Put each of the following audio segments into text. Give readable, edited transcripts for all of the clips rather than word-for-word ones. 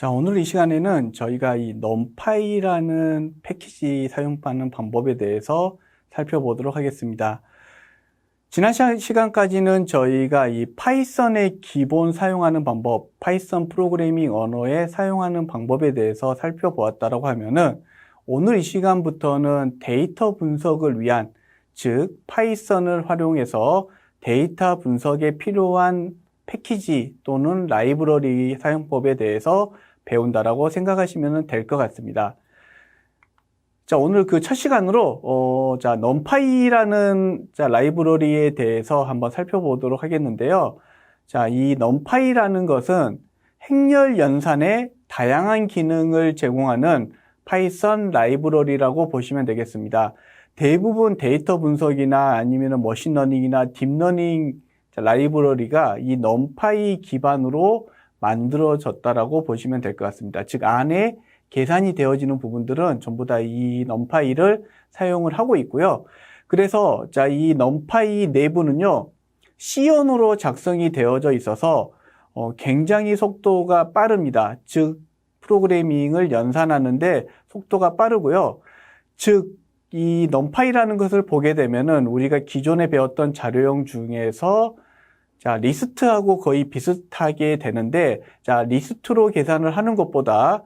자, 오늘 이 시간에는 저희가 이 numpy라는 패키지 사용하는 방법에 대해서 살펴보도록 하겠습니다. 지난 시간까지는 저희가 이 파이썬의 기본 사용하는 방법, 파이썬 프로그래밍 언어에 사용하는 방법에 대해서 살펴보았다고 하면은 오늘 이 시간부터는 데이터 분석을 위한, 즉 파이썬을 활용해서 데이터 분석에 필요한 패키지 또는 라이브러리 사용법에 대해서 배운다라고 생각하시면 될 것 같습니다. 자, 오늘 그 첫 시간으로 numpy라는 라이브러리에 대해서 한번 살펴보도록 하겠는데요. 자, 이 numpy라는 것은 행렬 연산의 다양한 기능을 제공하는 파이썬 라이브러리라고 보시면 되겠습니다. 대부분 데이터 분석이나 아니면 머신러닝이나 딥러닝 라이브러리가 이 numpy 기반으로 만들어졌다라고 보시면 될 것 같습니다. 즉 안에 계산이 되어지는 부분들은 전부 다 이 numpy를 사용을 하고 있고요. 그래서 이 numpy 내부는요, C언어로 작성이 되어져 있어서 굉장히 속도가 빠릅니다. 즉 프로그래밍을 연산하는데 속도가 빠르고요. 즉 이 numpy라는 것을 보게 되면은 우리가 기존에 배웠던 자료형 중에서 리스트하고 거의 비슷하게 되는데, 리스트로 계산을 하는 것보다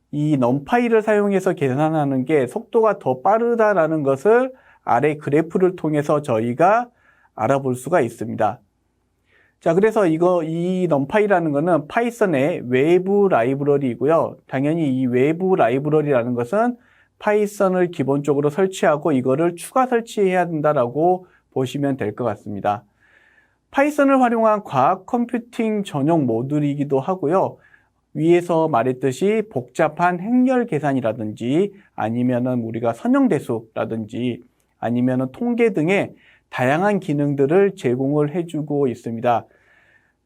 이 numpy를 사용해서 계산하는 게 속도가 더 빠르다라는 것을 아래 그래프를 통해서 저희가 알아볼 수가 있습니다. 자, 그래서 이 numpy라는 거는 파이썬의 외부 라이브러리이고요. 당연히 이 외부 라이브러리라는 것은 파이썬을 기본적으로 설치하고 이거를 추가 설치해야 된다라고 보시면 될 것 같습니다. 파이썬을 활용한 과학 컴퓨팅 전용 모듈이기도 하고요. 위에서 말했듯이 복잡한 행렬 계산이라든지 아니면은 우리가 선형대수라든지 아니면은 통계 등의 다양한 기능들을 제공을 해주고 있습니다.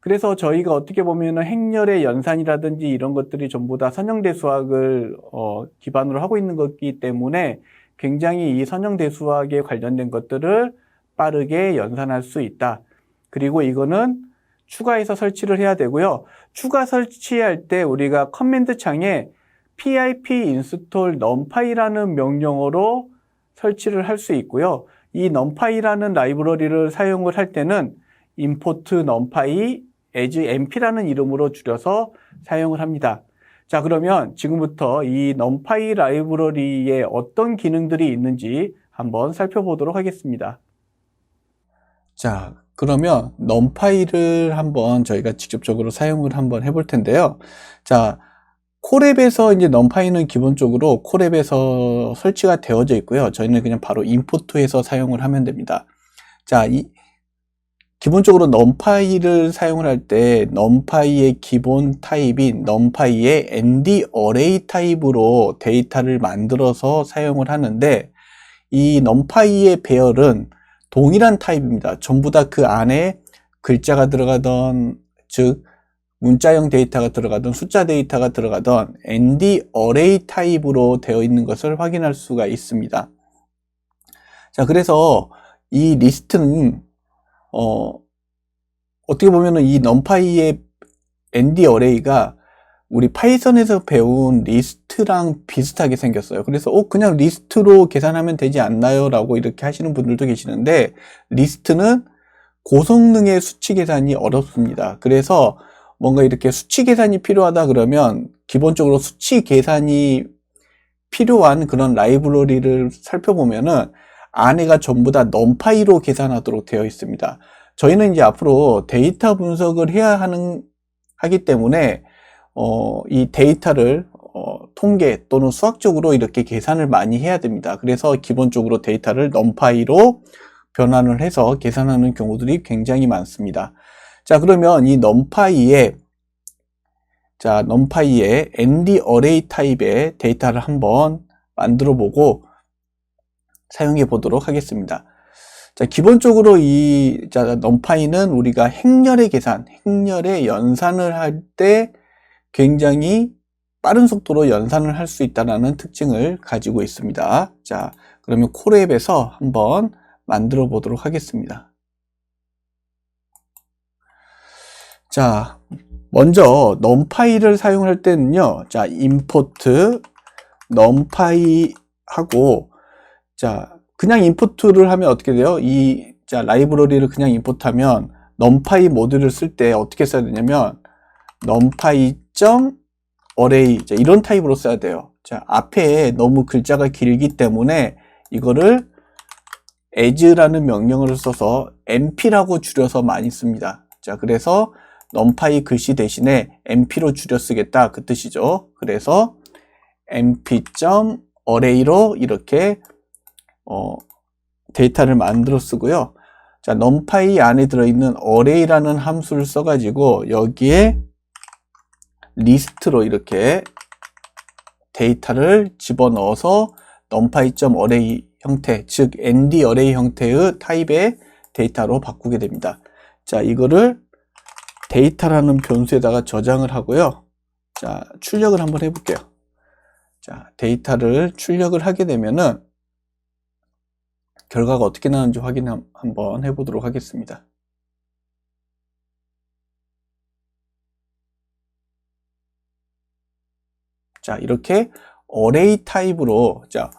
그래서 저희가 어떻게 보면은 행렬의 연산이라든지 이런 것들이 전부 다 선형대수학을 기반으로 하고 있는 것이기 때문에 굉장히 이 선형대수학에 관련된 것들을 빠르게 연산할 수 있다. 그리고 이거는 추가해서 설치를 해야 되고요. 추가 설치할 때 우리가 커맨드 창에 pip install numpy라는 명령어로 설치를 할 수 있고요. 이 numpy라는 라이브러리를 사용을 할 때는 import numpy as np라는 이름으로 줄여서 사용을 합니다. 자, 그러면 지금부터 이 numpy 라이브러리에 어떤 기능들이 있는지 한번 살펴보도록 하겠습니다. 자, 그러면 numpy를 한번 저희가 직접적으로 사용을 한번 해볼 텐데요. 자, 콜앱에서 이제 numpy는 기본적으로 콜앱에서 설치가 되어져 있고요. 저희는 그냥 바로 임포트해서 사용을 하면 됩니다. 자, 기본적으로 numpy를 사용을 할 때 numpy의 기본 타입인 numpy의 ND-array 타입으로 데이터를 만들어서 사용을 하는데, 이 numpy의 배열은 동일한 타입입니다. 전부 다 그 안에 글자가 들어가던, 즉 문자형 데이터가 들어가던 숫자 데이터가 들어가던 ND-array 타입으로 되어 있는 것을 확인할 수가 있습니다. 자, 그래서 이 리스트는 어떻게 보면은 이 numpy의 ND-array가 우리 파이썬에서 배운 리스트랑 비슷하게 생겼어요. 그래서 그냥 리스트로 계산하면 되지 않나요? 라고 이렇게 하시는 분들도 계시는데, 리스트는 고성능의 수치 계산이 어렵습니다. 그래서 뭔가 이렇게 수치 계산이 필요하다 그러면 기본적으로 수치 계산이 필요한 그런 라이브러리를 살펴보면은 안에가 전부 다 numpy로 계산하도록 되어 있습니다. 저희는 이제 앞으로 데이터 분석을 하기 때문에 이 데이터를 통계 또는 수학적으로 이렇게 계산을 많이 해야 됩니다. 그래서 기본적으로 데이터를 numpy로 변환을 해서 계산하는 경우들이 굉장히 많습니다. 자, 그러면 이 numpy의 ND-array 타입의 데이터를 한번 만들어 보고 사용해 보도록 하겠습니다. 자, 기본적으로 numpy는 우리가 행렬의 연산을 할 때 굉장히 빠른 속도로 연산을 할 수 있다는 특징을 가지고 있습니다. 자, 그러면 콜앱에서 한번 만들어 보도록 하겠습니다. 자, 먼저 numpy를 사용할 때는요, 자, import numpy 하고, 자, 그냥 임포트를 하면 어떻게 돼요? 자, 라이브러리를 그냥 임포트하면 numpy 모듈을 쓸 때 어떻게 써야 되냐면 numpy.array, 자, 이런 타입으로 써야 돼요. 자, 앞에 너무 글자가 길기 때문에 이거를 as라는 명령어를 써서 np라고 줄여서 많이 씁니다. 자, 그래서 numpy 글씨 대신에 np로 줄여 쓰겠다, 그 뜻이죠. 그래서 np.array로 이렇게 데이터를 만들어 쓰고요. 자, numpy 안에 들어있는 array라는 함수를 써가지고 여기에 리스트로 이렇게 데이터를 집어넣어서 numpy.array 형태, 즉 ndArray 형태의 타입의 데이터로 바꾸게 됩니다. 자, 이거를 데이터라는 변수에다가 저장을 하고요. 자, 출력을 한번 해볼게요. 자, 데이터를 출력을 하게 되면은 결과가 어떻게 나오는지 확인 한번 해보도록 하겠습니다. 자, 이렇게 array 타입으로, 자,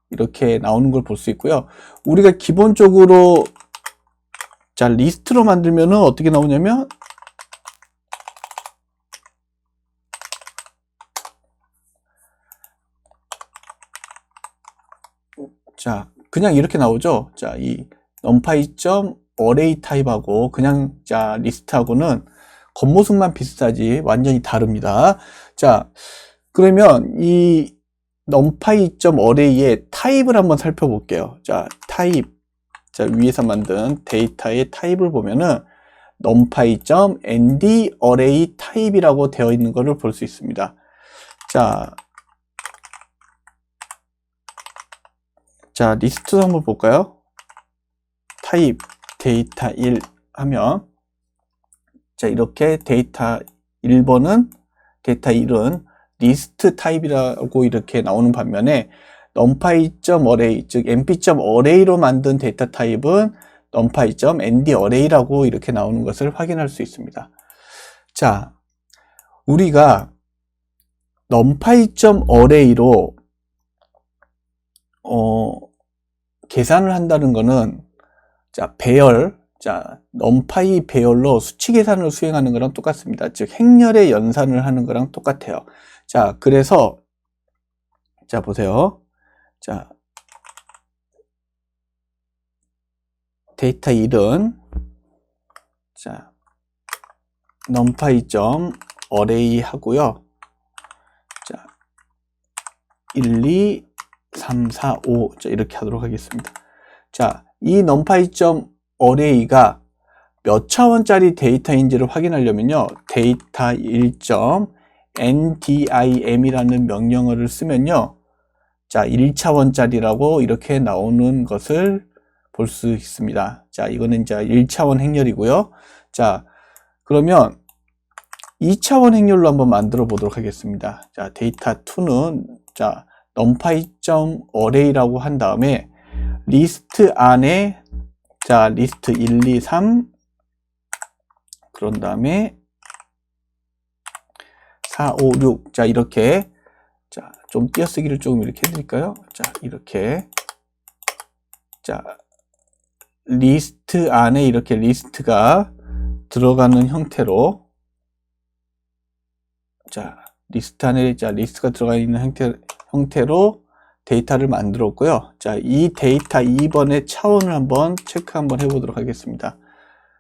이렇게 나오는 걸 볼 수 있고요. 우리가 기본적으로, 자, 리스트로 만들면은 어떻게 나오냐면, 자, 그냥 이렇게 나오죠. 자, 이 numpy.array 타입하고 그냥 자, 리스트하고는 겉모습만 비슷하지 완전히 다릅니다. 자, 그러면 이 numpy.array의 타입을 한번 살펴볼게요. 자, 타입. 자, 위에서 만든 데이터의 타입을 보면은 numpy.ndArray 타입이라고 되어 있는 것을 볼 수 있습니다. 자, 리스트 한번 볼까요? 타입 데이터 1 하면, 자, 이렇게 데이터 1번은, 데이터 1은 리스트 타입이라고 이렇게 나오는 반면에 numpy.array, 즉 np.array로 만든 데이터 타입은 numpy.ndArray라고 이렇게 나오는 것을 확인할 수 있습니다. 자, 우리가 numpy.array로 계산을 한다는 거는, 자, 배열, 자, numpy 배열로 수치 계산을 수행하는 거랑 똑같습니다. 즉, 행렬의 연산을 하는 거랑 똑같아요. 자, 그래서, 자, 보세요. 자, 데이터 1은, 자, numpy.array 하고요. 자, 1, 2, 3, 4, 5. 자, 이렇게 하도록 하겠습니다. 자, 이 numpy.array가 몇 차원짜리 데이터인지를 확인하려면요, 데이터 1.ndim이라는 명령어를 쓰면요, 자, 1차원짜리라고 이렇게 나오는 것을 볼 수 있습니다. 자, 이거는 이제 1차원 행렬이고요. 자, 그러면 2차원 행렬로 한번 만들어 보도록 하겠습니다. 자, 데이터 2는, 자, numpy.array라고 한 다음에 리스트 안에, 자, 리스트 1, 2, 3, 그런 다음에 4, 5, 6. 자, 이렇게, 자, 좀 띄어쓰기를 조금 이렇게 해드릴까요? 자, 이렇게, 자, 리스트 안에 이렇게 리스트가 들어가는 형태로, 자, 리스트 안에, 자, 리스트가 들어가 있는 형태로 데이터를 만들었고요. 자, 이 데이터 2번의 차원을 한번 체크 한번 해보도록 하겠습니다.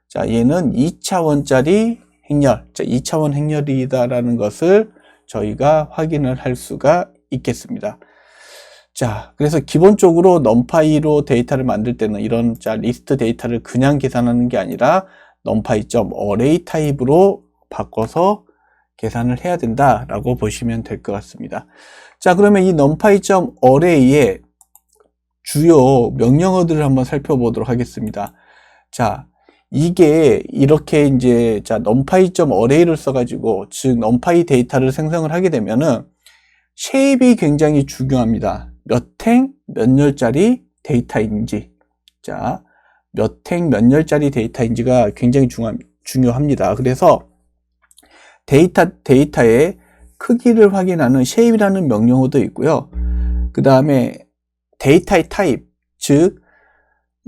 자, 얘는 2차원짜리 행렬, 자, 2차원 행렬이다라는 것을 저희가 확인을 할 수가 있겠습니다. 자, 그래서 기본적으로 numpy로 데이터를 만들 때는 이런, 자, 리스트 데이터를 그냥 계산하는 게 아니라 numpy.array 타입으로 바꿔서 계산을 해야 된다라고 보시면 될 것 같습니다. 자, 그러면 이 numpy.array의 주요 명령어들을 한번 살펴보도록 하겠습니다. 자, 이게 이렇게 이제, 자, numpy.array를 써가지고, 즉 numpy 데이터를 생성을 하게 되면은 쉐입이 굉장히 중요합니다. 몇 행, 몇 열짜리 데이터인지, 자, 몇 행, 몇 열짜리 데이터인지가 굉장히 중요합니다. 그래서 데이터의 크기를 확인하는 shape이라는 명령어도 있고요. 그 다음에 데이터의 타입, 즉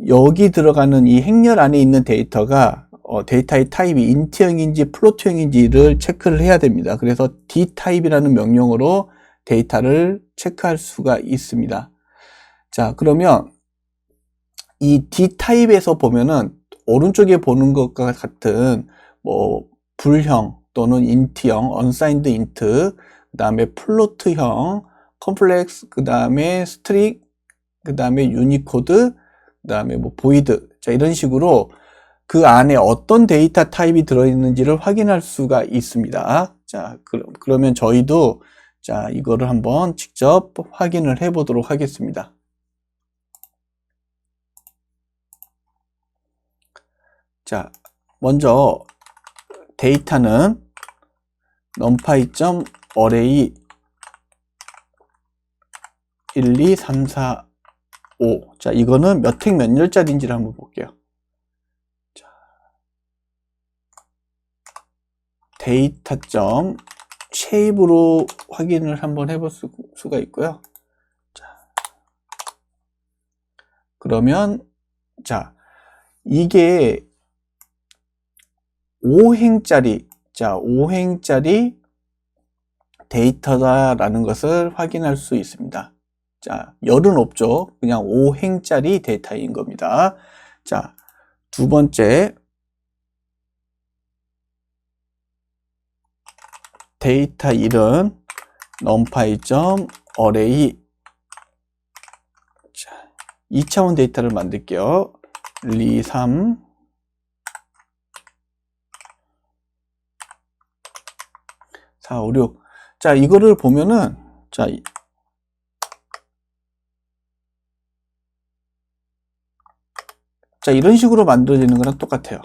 여기 들어가는 이 행렬 안에 있는 데이터가 데이터의 타입이 인트형인지 플로트형인지를 체크를 해야 됩니다. 그래서 d타입이라는 명령어로 데이터를 체크할 수가 있습니다. 자, 그러면 이 d타입에서 보면은 오른쪽에 보는 것과 같은 뭐 불형 또는 int형, unsigned int, 그 다음에 플로트형, 컴플렉스, 그 다음에 스트링, 그 다음에 유니코드, 그 다음에 뭐 보이드, 자 이런 식으로 그 안에 어떤 데이터 타입이 들어있는지를 확인할 수가 있습니다. 자, 그러면 저희도 자 이거를 한번 직접 확인을 해 보도록 하겠습니다. 자, 먼저 데이터는 numpy.array 1, 2, 3, 4, 5. 자, 이거는 몇 행 몇 열짜리인지를 한번 볼게요. 자, 데이터.shape로 확인을 한번 해볼 수가 있고요. 자, 그러면 자, 이게 5행짜리, 자, 5행짜리 데이터다라는 것을 확인할 수 있습니다. 자, 열은 없죠. 그냥 5행짜리 데이터인 겁니다. 자, 두 번째, 데이터 1은 numpy.array, 자, 2차원 데이터를 만들게요. 1, 2, 3, 4, 5, 6. 자, 이거를 보면은, 자, 이런 식으로 만들어지는 거랑 똑같아요.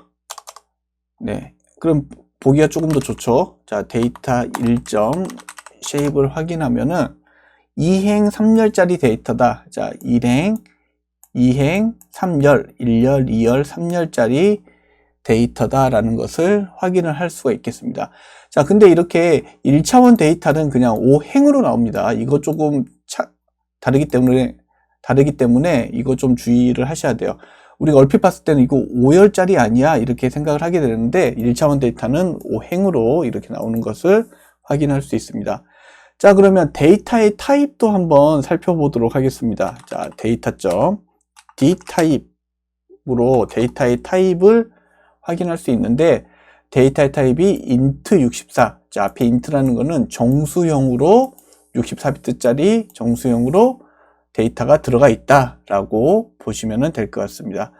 네. 그럼 보기가 조금 더 좋죠. 자, 데이터 1점 shape를 확인하면은 2행 3열짜리 데이터다. 자, 1행, 2행, 3열, 1열, 2열, 3열짜리 데이터다라는 것을 확인을 할 수가 있겠습니다. 자, 근데 이렇게 1차원 데이터는 그냥 5행으로 나옵니다. 이거 조금 다르기 때문에 이거 좀 주의를 하셔야 돼요. 우리가 얼핏 봤을 때는 이거 5열짜리 아니야 이렇게 생각을 하게 되는데 1차원 데이터는 5행으로 이렇게 나오는 것을 확인할 수 있습니다. 자, 그러면 데이터의 타입도 한번 살펴보도록 하겠습니다. 자, d타입으로 데이터의 타입을 확인할 수 있는데 데이터의 타입이 int64. 자, 앞에 int라는 거는 정수형으로 64비트짜리 정수형으로 데이터가 들어가 있다라고 보시면 될 것 같습니다.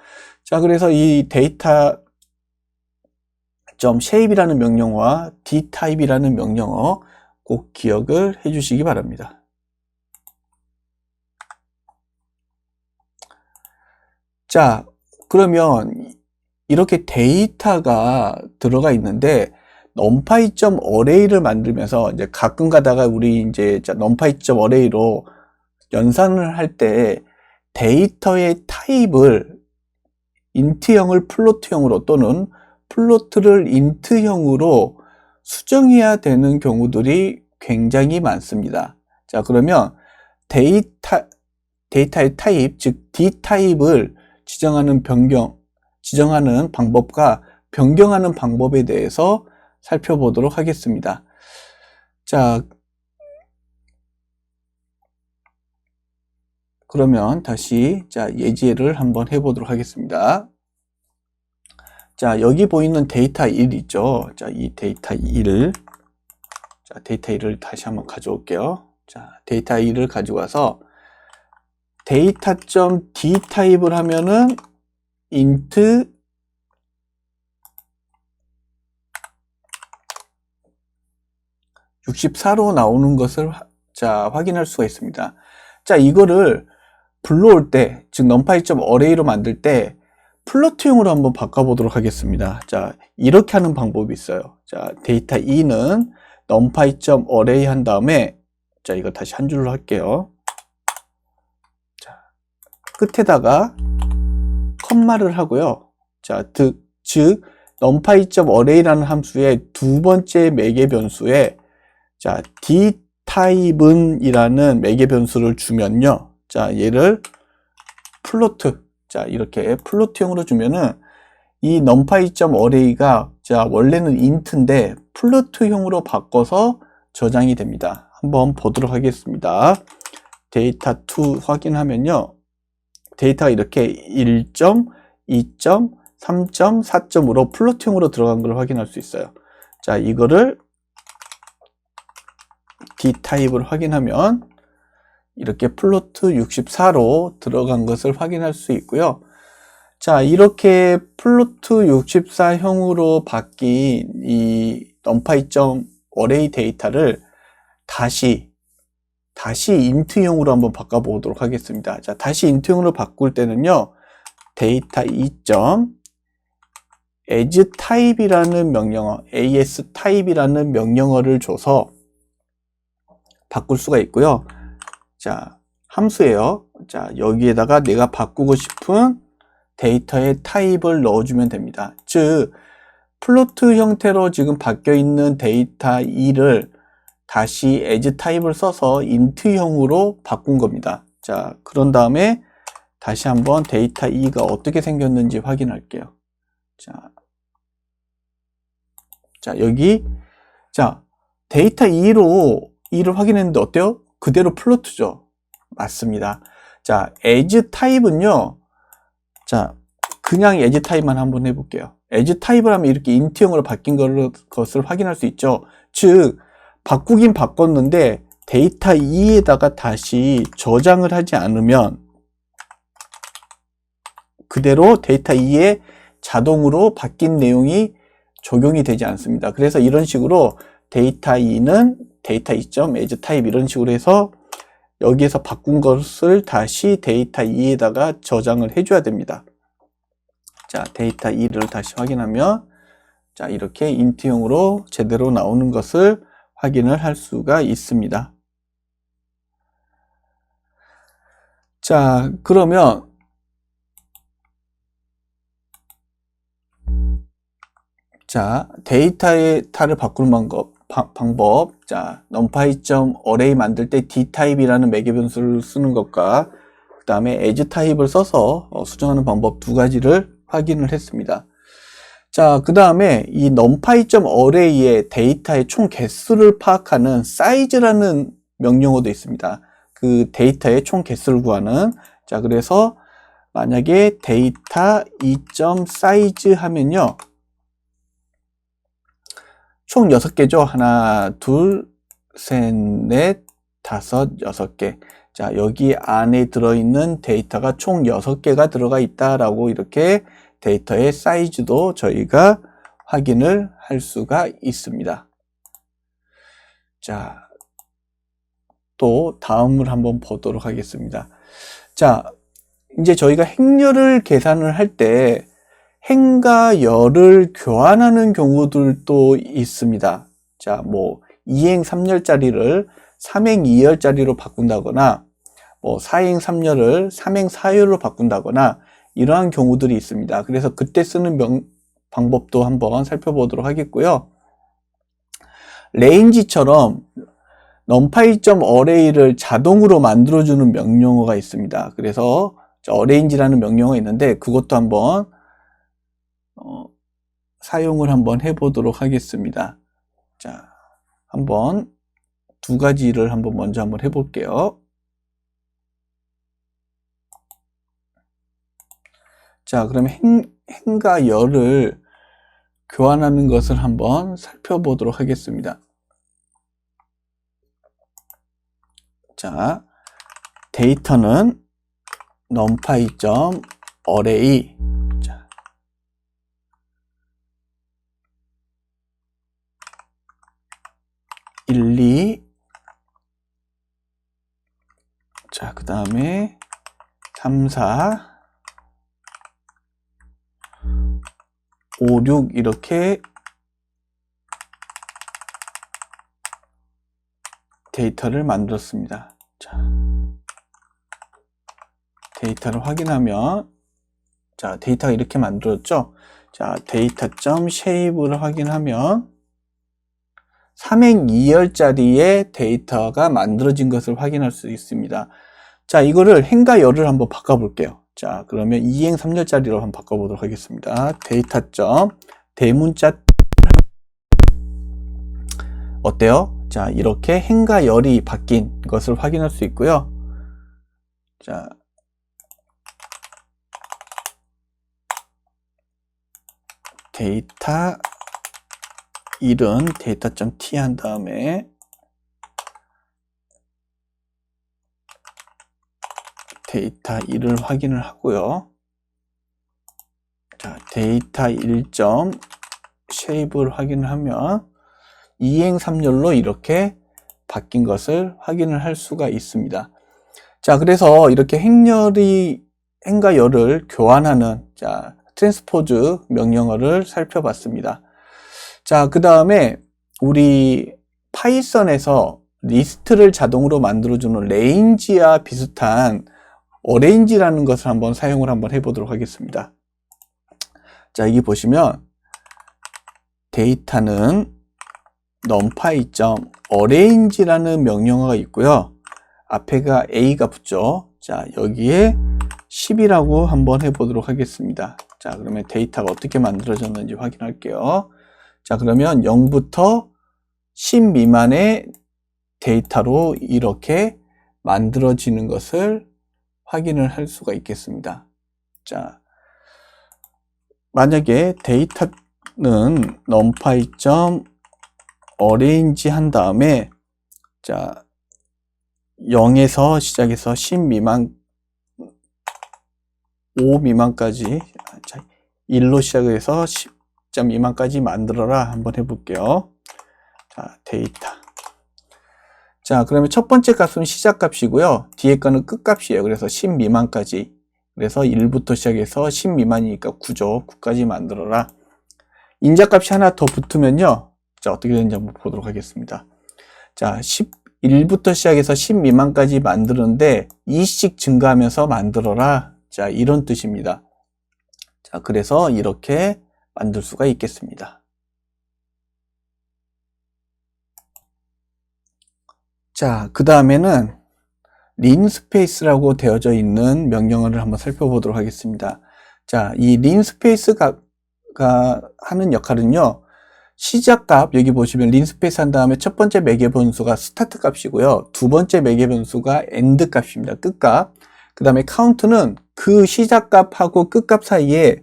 자, 그래서 이 data.shape이라는 명령어와 d타입이라는 명령어 꼭 기억을 해 주시기 바랍니다. 자, 그러면 이렇게 데이터가 들어가 있는데 numpy.array를 만들면서 이제 가끔 가다가 우리 이제 numpy.array로 연산을 할 때 데이터의 타입을 int형을 플로트형으로 또는 플로트를 int형으로 수정해야 되는 경우들이 굉장히 많습니다. 자, 그러면 데이터의 타입, 즉 d타입을 지정하는 방법과 변경하는 방법에 대해서 살펴보도록 하겠습니다. 자, 그러면 다시 예제를 한번 해보도록 하겠습니다. 자, 여기 보이는 데이터 1 있죠. 자, 이 데이터 1을 다시 한번 가져올게요. 자, 데이터 1을 가지고 와서 데이터.d타입을 하면은 int 64로 나오는 것을 확인할 수가 있습니다. 자, 이거를 불러올 때, 즉 numpy.array로 만들 때 플로트형으로 한번 바꿔보도록 하겠습니다. 자, 이렇게 하는 방법이 있어요. 자, 데이터 2는 numpy.array 한 다음에 자, 이거 다시 한 줄로 할게요. 자, 끝에다가 컴마를 하고요. 자, 즉 numpy.array라는 함수의 두 번째 매개 변수에 자, dtype은 이라는 매개 변수를 주면요. 자, 얘를 플로트. 자, 이렇게 플로트형으로 주면은 이 numpy.array가 자, 원래는 int인데 플로트형으로 바꿔서 저장이 됩니다. 한번 보도록 하겠습니다. 데이터2 확인하면요. 데이터가 이렇게 1점, 2점, 3점, 4점으로 플로트형으로 들어간 걸 확인할 수 있어요. 자, 이거를 d타입을 확인하면 이렇게 플로트 64로 들어간 것을 확인할 수 있고요. 자, 이렇게 플로트 64형으로 바뀐 이 numpy.array 데이터를 다시 int형으로 한번 바꿔보도록 하겠습니다. 자, 다시 int형으로 바꿀 때는요, 데이터 2점 asType이라는 명령어, asType이라는 명령어를 줘서 바꿀 수가 있고요. 자, 함수예요. 자, 여기에다가 내가 바꾸고 싶은 데이터의 타입을 넣어주면 됩니다. 즉, 플로트 형태로 지금 바뀌어 있는 데이터 2를 다시 as 타입을 써서 int형으로 바꾼 겁니다. 자, 그런 다음에 다시 한번 데이터 2가 어떻게 생겼는지 확인할게요. 자, 여기, 자, 데이터 2를 확인했는데 어때요? 그대로 플로트죠. 맞습니다. 자, as 타입은요, 자, 그냥 as 타입만 한번 해볼게요. as 타입을 하면 이렇게 int형으로 바뀐 것을 확인할 수 있죠. 즉, 바꾸긴 바꿨는데 데이터 2에다가 다시 저장을 하지 않으면 그대로 데이터 2에 자동으로 바뀐 내용이 적용이 되지 않습니다. 그래서 이런 식으로 데이터 2는 데이터 2점 as 타입 이런 식으로 해서 여기에서 바꾼 것을 다시 데이터 2에다가 저장을 해줘야 됩니다. 자, 데이터 2를 다시 확인하면 자, 이렇게 int형으로 제대로 나오는 것을 확인을 할 수가 있습니다. 자, 그러면 자, 데이터를 바꾸는 방법. 자, numpy.array 만들 때 d타입이라는 매개 변수를 쓰는 것과 그 다음에 as 타입을 써서 수정하는 방법 두 가지를 확인을 했습니다. 자, 그 다음에 이 numpy.array의 데이터의 총 개수를 파악하는 size라는 명령어도 있습니다. 그 데이터의 총 개수를 구하는. 자, 그래서 만약에 데이터 2.size 하면요. 총 6개죠. 하나, 둘, 셋, 넷, 다섯, 6개. 자, 여기 안에 들어있는 데이터가 총 6개가 들어가 있다라고 이렇게 데이터의 사이즈도 저희가 확인을 할 수가 있습니다. 자, 또 다음을 한번 보도록 하겠습니다. 자, 이제 저희가 행렬을 계산을 할 때 행과 열을 교환하는 경우들도 있습니다. 자, 뭐 2행 3열짜리를 3행 2열짜리로 바꾼다거나 뭐 4행 3열을 3행 4열로 바꾼다거나 이러한 경우들이 있습니다. 그래서 그때 쓰는 방법도 한번 살펴보도록 하겠고요. range처럼 numpy.array를 자동으로 만들어주는 명령어가 있습니다. 그래서 arrange라는 명령어가 있는데 그것도 한번 사용을 한번 해보도록 하겠습니다. 자, 한번 두 가지를 먼저 한번 해볼게요. 자, 그러면 행과 열을 교환하는 것을 한번 살펴보도록 하겠습니다. 자, 데이터는 numpy.array 1, 2 자, 그 다음에 3, 4 5, 6 이렇게 데이터를 만들었습니다. 자, 데이터를 확인하면 자, 데이터가 이렇게 만들었죠. 자, data.shape를 확인하면 3행 2열짜리의 데이터가 만들어진 것을 확인할 수 있습니다. 자, 이거를 행과 열을 한번 바꿔볼게요. 자, 그러면 2행 3열짜리로 한번 바꿔보도록 하겠습니다. data.대문자 어때요? 자, 이렇게 행과 열이 바뀐 것을 확인할 수 있고요. 자, 데이터 1은 data.t 한 다음에 데이터 1을 확인을 하고요. 자, 데이터 1.shape를 확인을 하면 2행 3열로 이렇게 바뀐 것을 확인을 할 수가 있습니다. 자, 그래서 이렇게 행과 열을 교환하는 자, 트랜스포즈 명령어를 살펴봤습니다. 자, 그 다음에 우리 파이썬에서 리스트를 자동으로 만들어주는 레인지와 비슷한 어레인지라는 것을 한번 사용을 한번 해보도록 하겠습니다. 자, 여기 보시면 데이터는 numpy.arrange라는 명령어가 있고요. 앞에가 a가 붙죠. 자, 여기에 10이라고 한번 해보도록 하겠습니다. 자, 그러면 데이터가 어떻게 만들어졌는지 확인할게요. 자, 그러면 0부터 10 미만의 데이터로 이렇게 만들어지는 것을 확인을 할 수가 있겠습니다. 자, 만약에 데이터는 numpy.arrange 한 다음에 자, 0에서 시작해서 10 미만 5 미만까지 자, 1로 시작해서 10점 미만까지 만들어라 한번 해볼게요. 자, 데이터. 자, 그러면 첫 번째 값은 시작값이고요. 뒤에 거는 끝값이에요. 그래서 10 미만까지. 그래서 1부터 시작해서 10 미만이니까 9죠. 9까지 만들어라. 인자값이 하나 더 붙으면요. 자, 어떻게 되는지 한번 보도록 하겠습니다. 자, 1부터 시작해서 10 미만까지 만드는데 2씩 증가하면서 만들어라. 자, 이런 뜻입니다. 자, 그래서 이렇게 만들 수가 있겠습니다. 자, 그 다음에는 linspace라고 되어져 있는 명령어를 한번 살펴보도록 하겠습니다. 자, 이 linspace가 하는 역할은요, 시작값, 여기 보시면 linspace 한 다음에 첫 번째 매개 변수가 스타트 값이고요. 두 번째 매개 변수가 end 값입니다. 끝값. 그 다음에 count는 그 시작값하고 끝값 사이에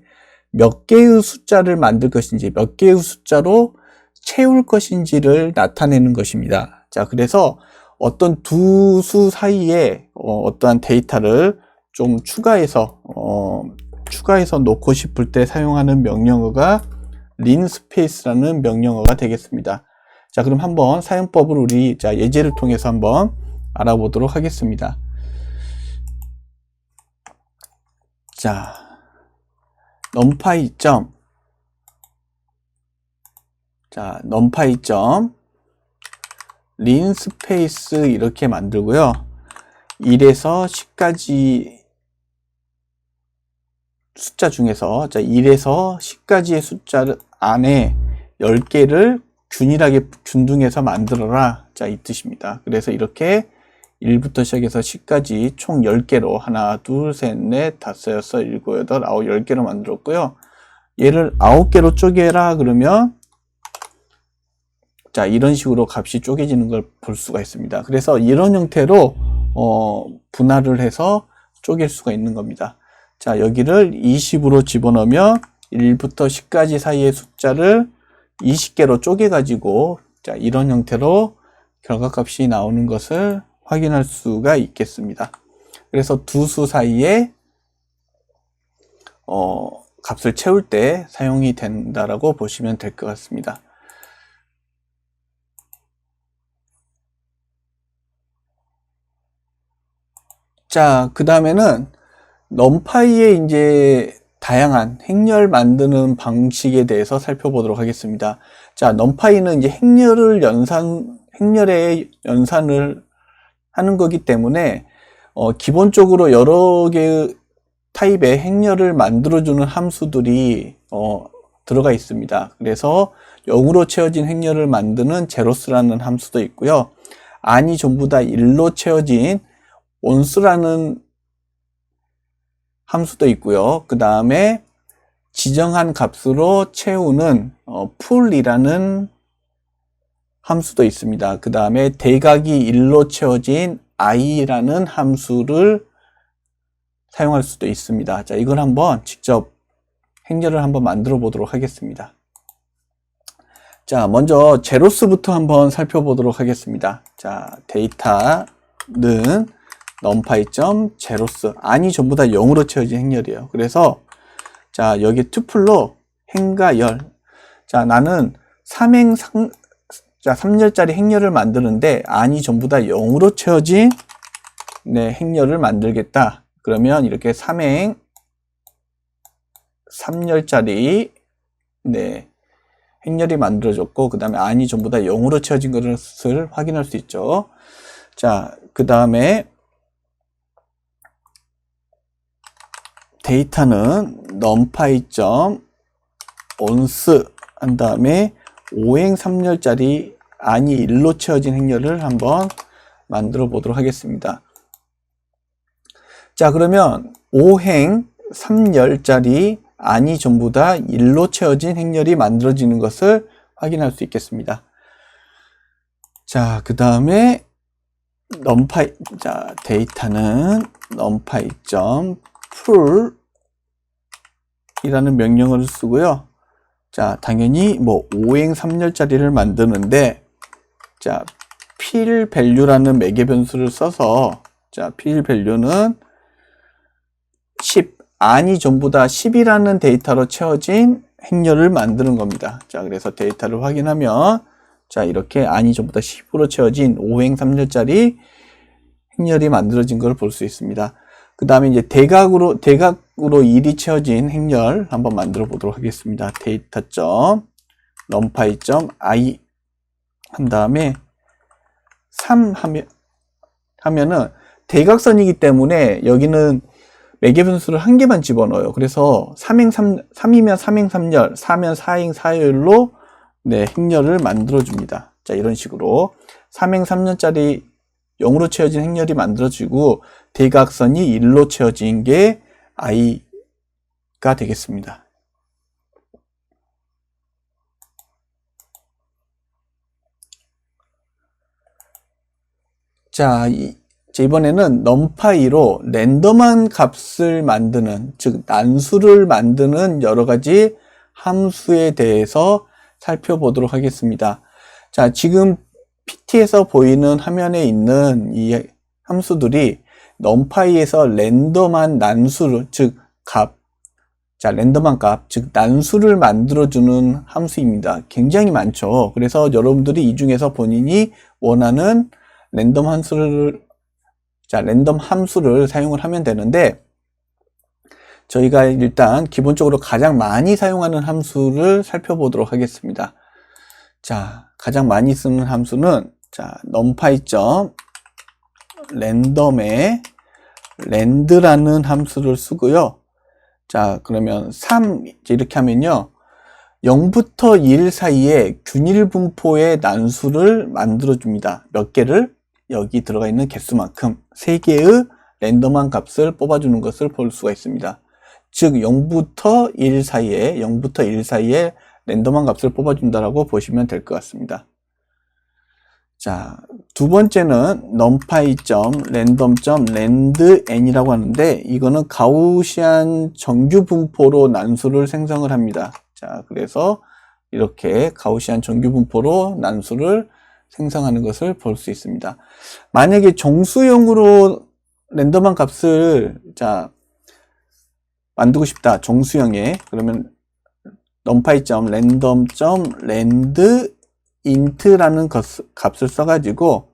몇 개의 숫자를 만들 것인지, 몇 개의 숫자로 채울 것인지를 나타내는 것입니다. 자, 그래서 어떤 두 수 사이에 어떠한 데이터를 좀 추가해서 놓고 싶을 때 사용하는 명령어가 linspace라는 명령어가 되겠습니다. 자, 그럼 한번 사용법을 우리 예제를 통해서 한번 알아보도록 하겠습니다. 자, numpy. linspace 이렇게 만들고요. 1에서 10까지 숫자 중에서 1에서 10까지의 숫자 안에 10개를 균일하게 균등해서 만들어라. 자, 이 뜻입니다. 그래서 이렇게 1부터 시작해서 10까지 총 10개로 하나, 둘, 셋, 넷, 다섯, 여섯, 일곱, 여덟, 아홉, 10개로 만들었고요. 얘를 9개로 쪼개라 그러면 자, 이런 식으로 값이 쪼개지는 걸 볼 수가 있습니다. 그래서 이런 형태로 분할을 해서 쪼갤 수가 있는 겁니다. 자, 여기를 20으로 집어넣으면 1부터 10까지 사이의 숫자를 20개로 쪼개 가지고 자, 이런 형태로 결과값이 나오는 것을 확인할 수가 있겠습니다. 그래서 두 수 사이에 값을 채울 때 사용이 된다라고 보시면 될 것 같습니다. 자, 그 다음에는 numpy의 이제 다양한 행렬 만드는 방식에 대해서 살펴보도록 하겠습니다. 자, numpy는 이제 행렬의 연산을 하는 거기 때문에 기본적으로 여러 개의 타입의 행렬을 만들어주는 함수들이 들어가 있습니다. 그래서 0으로 채워진 행렬을 만드는 제로스라는 함수도 있고요. 안이 전부 다 1로 채워진 온스라는 함수도 있고요. 그 다음에 지정한 값으로 채우는 풀이라는 함수도 있습니다. 그 다음에 대각이 1로 채워진 i라는 함수를 사용할 수도 있습니다. 자, 이걸 한번 직접 행렬을 한번 만들어 보도록 하겠습니다. 자, 먼저 제로스부터 한번 살펴보도록 하겠습니다. 자, 데이터는 numpy.제로스 안이 전부 다 0으로 채워진 행렬이에요. 그래서 자, 여기 투플로 행과 열. 자, 나는 3열짜리 행렬을 만드는데 안이 전부 다 0으로 채워진 행렬을 만들겠다. 그러면 이렇게 3열짜리 행렬이 만들어졌고, 그 다음에 안이 전부 다 0으로 채워진 것을 확인할 수 있죠. 자, 그 다음에 데이터는 numpy.ons 한 다음에 5행 3열짜리 안이 1로 채워진 행렬을 한번 만들어 보도록 하겠습니다. 자, 그러면 5행 3열짜리 안이 전부 다 1로 채워진 행렬이 만들어지는 것을 확인할 수 있겠습니다. 자, 그 다음에 데이터는 numpy.pull 이라는 명령어를 쓰고요. 자, 당연히 5행 3열짜리를 만드는데, 자, fill value라는 매개 변수를 써서, 자, fill value는 10, 안이 전부 다 10이라는 데이터로 채워진 행렬을 만드는 겁니다. 자, 그래서 데이터를 확인하면, 자, 이렇게 안이 전부 다 10으로 채워진 5행 3열짜리 행렬이 만들어진 걸 볼 수 있습니다. 그 다음에 이제 대각으로 1이 채워진 행렬 한번 만들어 보도록 하겠습니다. data.numpy.i 한 다음에 3 하면은 대각선이기 때문에 여기는 매개 변수를 한 개만 집어넣어요. 그래서 3이면 3행 3열, 4면 4행 4열로 행렬을 만들어 줍니다. 자, 이런 식으로 3행 3열짜리 0으로 채워진 행렬이 만들어지고 대각선이 1로 채워진 게 i가 되겠습니다. 자, 이번에는 numpy로 랜덤한 값을 만드는, 즉 난수를 만드는 여러 가지 함수에 대해서 살펴보도록 하겠습니다. 자, 지금 PT에서 보이는 화면에 있는 이 함수들이 numpy에서 랜덤한 난수를, 즉 값, 자, 랜덤한 값, 즉 난수를 만들어주는 함수입니다. 굉장히 많죠. 그래서 여러분들이 이 중에서 본인이 원하는 랜덤 함수를 사용을 하면 되는데, 저희가 일단 기본적으로 가장 많이 사용하는 함수를 살펴보도록 하겠습니다. 자, 가장 많이 쓰는 함수는, 자, numpy.random에 land라는 함수를 쓰고요. 자, 그러면 3 이렇게 하면요, 0부터 1 사이에 균일 분포의 난수를 만들어 줍니다. 몇 개를? 여기 들어가 있는 개수만큼 3개의 랜덤한 값을 뽑아주는 것을 볼 수가 있습니다. 즉 0부터 1 사이에 랜덤한 값을 뽑아준다라고 보시면 될 것 같습니다. 자, 두 번째는 numpy.random.randn이라고 하는데, 이거는 가우시안 정규 분포로 난수를 생성을 합니다. 자, 그래서 이렇게 가우시안 정규 분포로 난수를 생성하는 것을 볼 수 있습니다. 만약에 정수형으로 랜덤한 값을 만들고 싶다, 정수형에, 그러면 numpy.random.randint라는 값을 써가지고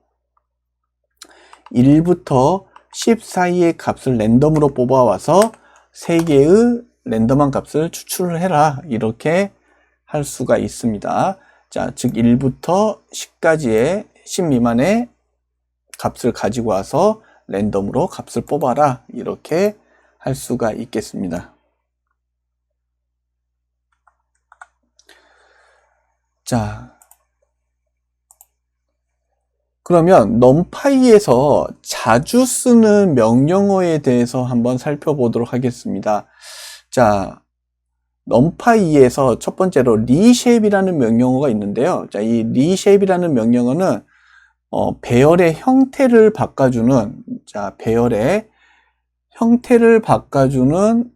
1부터 10 사이의 값을 랜덤으로 뽑아와서 3개의 랜덤한 값을 추출을 해라, 이렇게 할 수가 있습니다. 자, 즉 1부터 10까지의 10 미만의 값을 가지고 와서 랜덤으로 값을 뽑아라, 이렇게 할 수가 있겠습니다. 자, 그러면 numpy에서 자주 쓰는 명령어에 대해서 한번 살펴보도록 하겠습니다. 자, numpy에서 첫 번째로 reshape이라는 명령어가 있는데요. 자, 이 reshape이라는 명령어는 배열의 형태를 바꿔주는, 자, 배열의 형태를 바꿔주는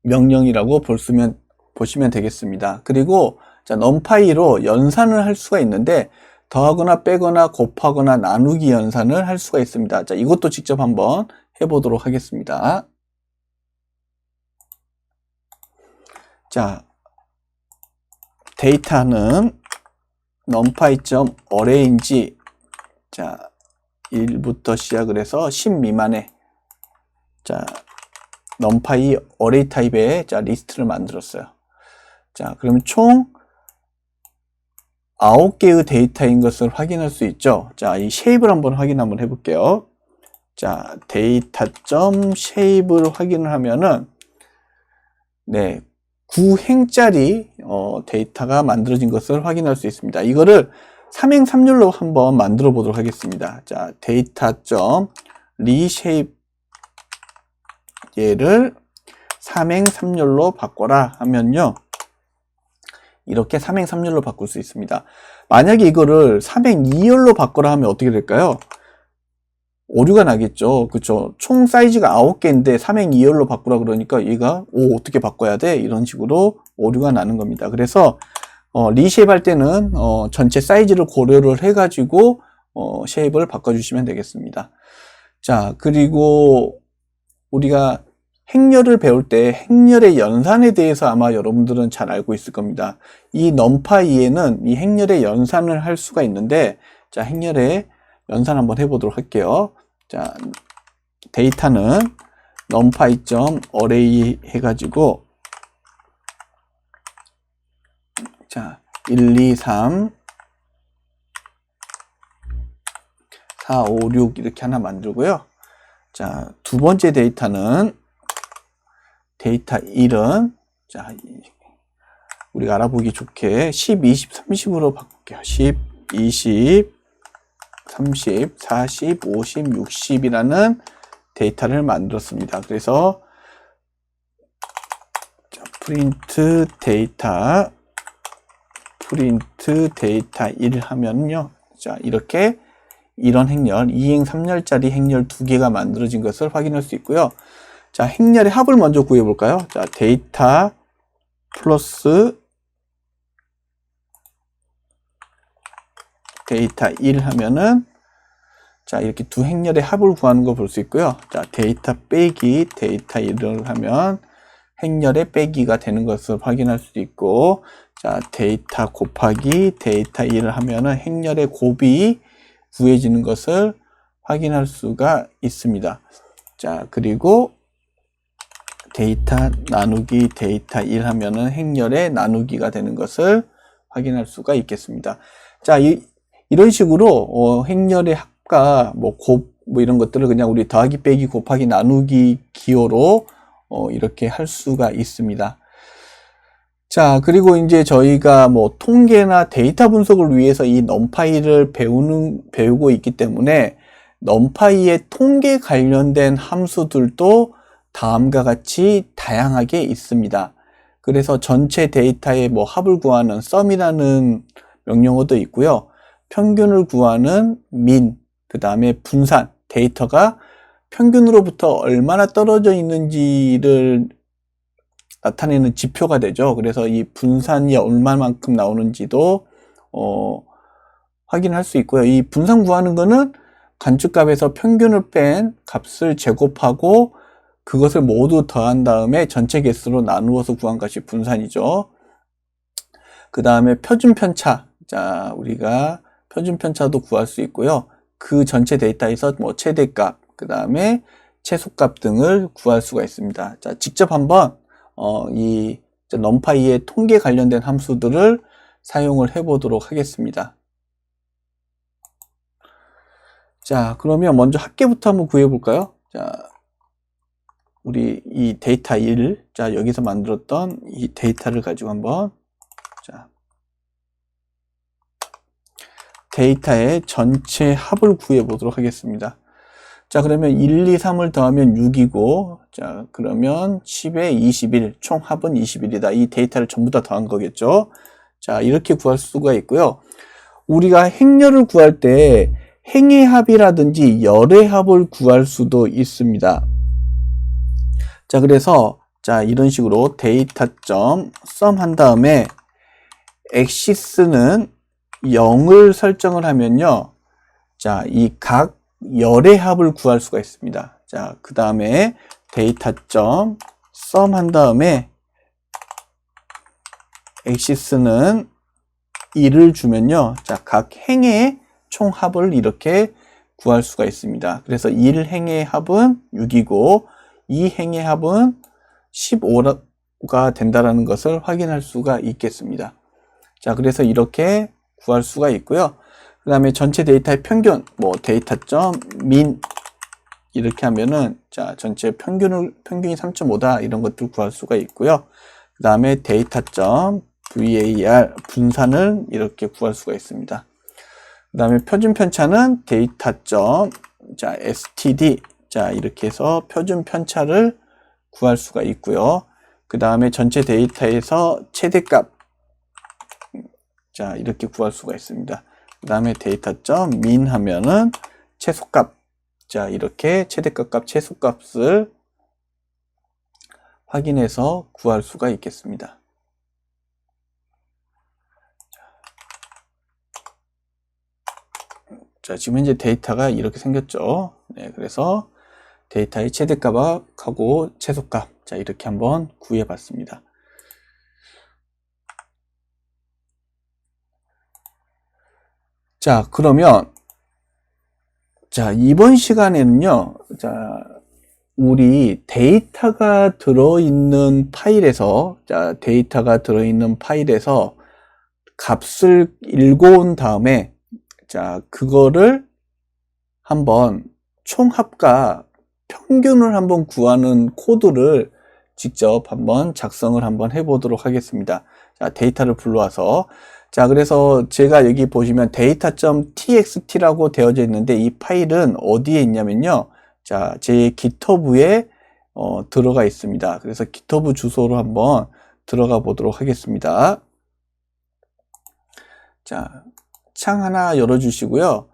명령이라고 보시면 되겠습니다. 그리고 자, numpy로 연산을 할 수가 있는데 더하거나 빼거나 곱하거나 나누기 연산을 할 수가 있습니다. 자, 이것도 직접 한번 해보도록 하겠습니다. 자, 데이터는 numpy.arrange, 자, 1부터 시작을 해서 10 미만의, 자, numpy array 타입의, 자, 리스트를 만들었어요. 자, 그러면 총 9개의 데이터인 것을 확인할 수 있죠. 자, 이 shape를 한번 해볼게요. 자, data.shape를 확인을 하면은, 네, 9행짜리 데이터가 만들어진 것을 확인할 수 있습니다. 이거를 3행3률로 한번 만들어 보도록 하겠습니다. 자, data.reshape 얘를 3행3률로 바꿔라 하면요, 이렇게 3행3률로 바꿀 수 있습니다. 만약에 이거를 3행2열로 바꿔라 하면 어떻게 될까요? 오류가 나겠죠. 그쵸? 총 사이즈가 9개인데 3행2열로 바꾸라 그러니까 얘가 어떻게 바꿔야 돼? 이런 식으로 오류가 나는 겁니다. 그래서 리쉐입 할 때는 전체 사이즈를 고려를 해가지고 쉐입을 바꿔주시면 되겠습니다. 자, 그리고 우리가 행렬을 배울 때 행렬의 연산에 대해서 아마 여러분들은 잘 알고 있을 겁니다. 이 numpy에는 이 행렬의 연산을 할 수가 있는데, 자, 행렬의 연산 한번 해보도록 할게요. 자, 데이터는 numpy.array 해가지고, 자, 1, 2, 3, 4, 5, 6 이렇게 하나 만들고요. 자, 두 번째 데이터는 데이터 1은, 자, 우리가 알아보기 좋게 10, 20, 30으로 바꿀게요. 10, 20, 30, 40, 50, 60이라는 데이터를 만들었습니다. 그래서 자, 프린트 데이터 1 하면요, 자, 이렇게 이런 행렬, 2행 3열짜리 행렬 2개가 만들어진 것을 확인할 수 있고요. 자, 행렬의 합을 먼저 구해볼까요? 자, 데이터 플러스 데이터 1 하면은, 자, 이렇게 두 행렬의 합을 구하는 거 볼 수 있고요. 자, 데이터 빼기 데이터 1을 하면 행렬의 빼기가 되는 것을 확인할 수도 있고, 자, 데이터 곱하기 데이터 1을 하면은 행렬의 곱이 구해지는 것을 확인할 수가 있습니다. 자, 그리고 데이터 나누기 데이터 1 하면은 행렬의 나누기가 되는 것을 확인할 수가 있겠습니다. 자, 이런 식으로 행렬의 합과 곱 이런 것들을 그냥 우리 더하기 빼기 곱하기 나누기 기호로 이렇게 할 수가 있습니다. 자, 그리고 이제 저희가 통계나 데이터 분석을 위해서 이 numpy를 배우고 있기 때문에 numpy의 통계 관련된 함수들도 다음과 같이 다양하게 있습니다. 그래서 전체 데이터의 합을 구하는 sum이라는 명령어도 있고요. 평균을 구하는 min, 그 다음에 분산, 데이터가 평균으로부터 얼마나 떨어져 있는지를 나타내는 지표가 되죠. 그래서 이 분산이 얼마만큼 나오는지도 확인할 수 있고요. 이 분산 구하는 거는 관측값에서 평균을 뺀 값을 제곱하고 그것을 모두 더한 다음에 전체 개수로 나누어서 구한 것이 분산이죠. 그 다음에 표준 편차. 자, 우리가 표준 편차도 구할 수 있고요. 그 전체 데이터에서 최대값, 그 다음에 최소값 등을 구할 수가 있습니다. 자, 직접 한번 이 numpy의 통계 관련된 함수들을 사용을 해 보도록 하겠습니다. 자, 그러면 먼저 합계부터 한번 구해 볼까요? 자, 우리 이 데이터 1, 자, 여기서 만들었던 이 데이터를 가지고 한번, 자, 데이터의 전체 합을 구해 보도록 하겠습니다. 자, 그러면 1, 2, 3을 더하면 6이고, 자, 그러면 10에 21, 총 합은 21이다. 이 데이터를 전부 다 더한 거겠죠. 자, 이렇게 구할 수가 있고요. 우리가 행렬을 구할 때 행의 합이라든지 열의 합을 구할 수도 있습니다. 자, 그래서 자, 이런 식으로 데이터.sum 한 다음에 axis는 0을 설정을 하면요. 자, 이 각 열의 합을 구할 수가 있습니다. 자, 그 다음에 데이터.sum 한 다음에 axis는 1을 주면요. 자, 각 행의 총 합을 이렇게 구할 수가 있습니다. 그래서 1행의 합은 6이고 2행의 합은 15가 된다는 것을 확인할 수가 있겠습니다. 자, 그래서 이렇게 구할 수가 있고요. 그 다음에 전체 데이터의 평균, 뭐 데이터.min 이렇게 하면은 자, 전체 평균이 3.5다 이런 것들 구할 수가 있고요. 그 다음에 데이터.var 분산을 이렇게 구할 수가 있습니다. 그 다음에 표준 편차는 데이터.std 자, 이렇게 해서 표준 편차를 구할 수가 있고요. 그 다음에 전체 데이터에서 최대값 자, 이렇게 구할 수가 있습니다. 그 다음에 데이터.min 하면은 최소값 자, 이렇게 최대값 최소값을 확인해서 구할 수가 있겠습니다. 자, 지금 현재 데이터가 이렇게 생겼죠. 네, 그래서 데이터의 최대값하고 최소값 자, 이렇게 한번 구해 봤습니다. 자, 그러면 자, 이번 시간에는요. 자, 우리 데이터가 들어있는 파일에서 값을 읽어온 다음에 자, 그거를 한번 총합과 평균을 한번 구하는 코드를 직접 한번 작성을 한번 해보도록 하겠습니다. 자, 데이터를 불러와서 자, 그래서 제가 여기 보시면 data.txt라고 되어져 있는데 이 파일은 어디에 있냐면요. 자, 제 GitHub에 들어가 있습니다. 그래서 GitHub 주소로 한번 들어가 보도록 하겠습니다. 자, 창 하나 열어주시고요.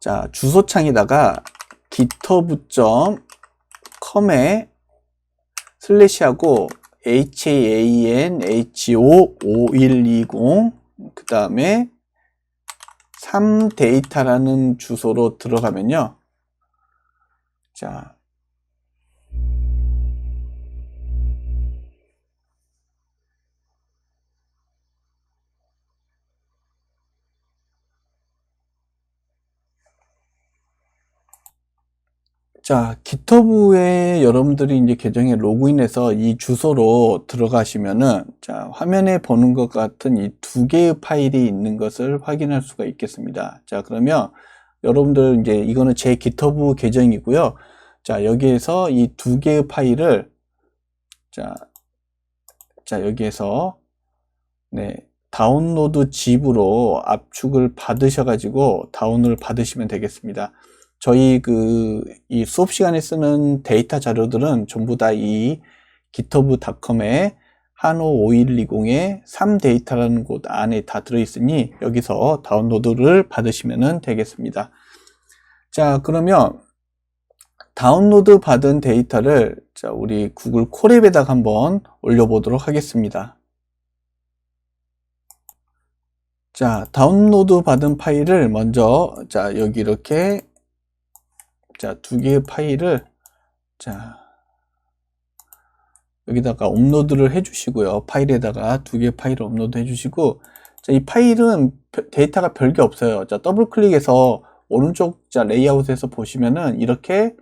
자, 주소창에다가 github.com에 슬래시하고 hanho5120 그 다음에 3데이터라는 주소로 들어가면요. 자, GitHub에 여러분들이 이제 계정에 로그인해서 이 주소로 들어가시면은 자, 화면에 보는 것 같은 이 두 개의 파일이 있는 것을 확인할 수가 있겠습니다. 자, 그러면 여러분들 이제 이거는 제 GitHub 계정이고요. 자, 여기에서 이 두 개의 파일을 자, 여기에서 네, 다운로드 zip으로 압축을 받으셔가지고 다운을 받으시면 되겠습니다. 저희 이 수업 시간에 쓰는 데이터 자료들은 전부 다 이 github.com에 한호5120의 3데이터라는 곳 안에 다 들어있으니 여기서 다운로드를 받으시면 되겠습니다. 자, 그러면 다운로드 받은 데이터를 자, 우리 구글 콜앱에다가 한번 올려보도록 하겠습니다. 자, 다운로드 받은 파일을 먼저 자, 여기 이렇게 자, 두 개의 파일을 자, 여기다가 업로드를 해 주시고요. 파일에다가 두 개의 파일을 업로드 해 주시고 자, 이 파일은 데이터가 별게 없어요. 자, 더블 클릭해서 오른쪽 자, 레이아웃에서 보시면은 이렇게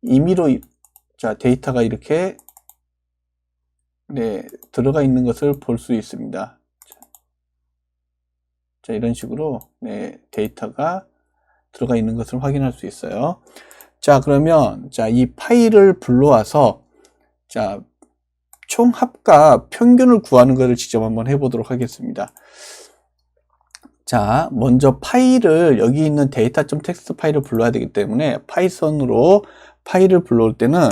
임의로 자, 데이터가 이렇게 네, 들어가 있는 것을 볼 수 있습니다. 자, 이런 식으로 네, 데이터가 들어가 있는 것을 확인할 수 있어요. 자, 그러면 자, 이 파일을 불러와서 자, 총합과 평균을 구하는 것을 직접 한번 해보도록 하겠습니다. 자, 먼저 파일을 여기 있는 data.txt 파일을 불러야 되기 때문에 파이썬으로 파일을 불러올 때는